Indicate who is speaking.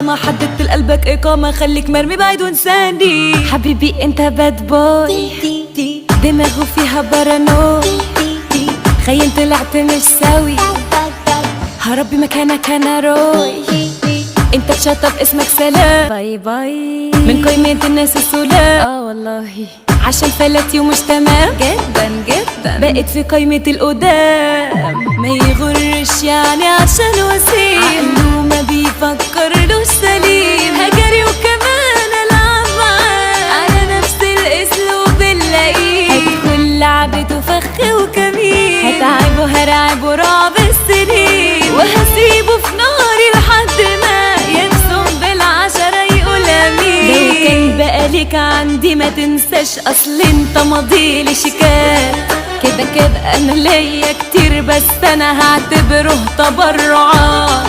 Speaker 1: ما حددت لقلبك إقامة، خليك مرمي بعيد وانساني. حبيبي انت باد بوي، دماغه فيها بارانو، خيل طلعت مش سوي، هربي مكانك انا روي. انت تشطب اسمك سلام، باي باي من قايمة الناس السلام. والله عشان فلتي ومش تمام جدا جدا، بقيت في قايمة القدام. ما يغرش يعني عشان وسيم، عقله ما بيفكرلوش سليم. هجري وكمان العب معاه على نفس الاسلوب اللئيم. هدخل لعبته فخ وكمين، هتعبه هرعبه رعب السنين، وهسيبه في ناري لحد ما يبصم بالعشرة يقول امين. لو كان بقى ليك عندي ما تنساش، اصل انت ماضيلي شيكات. كده كده انا ليا كتير، بس انا هعتبره تبرعات.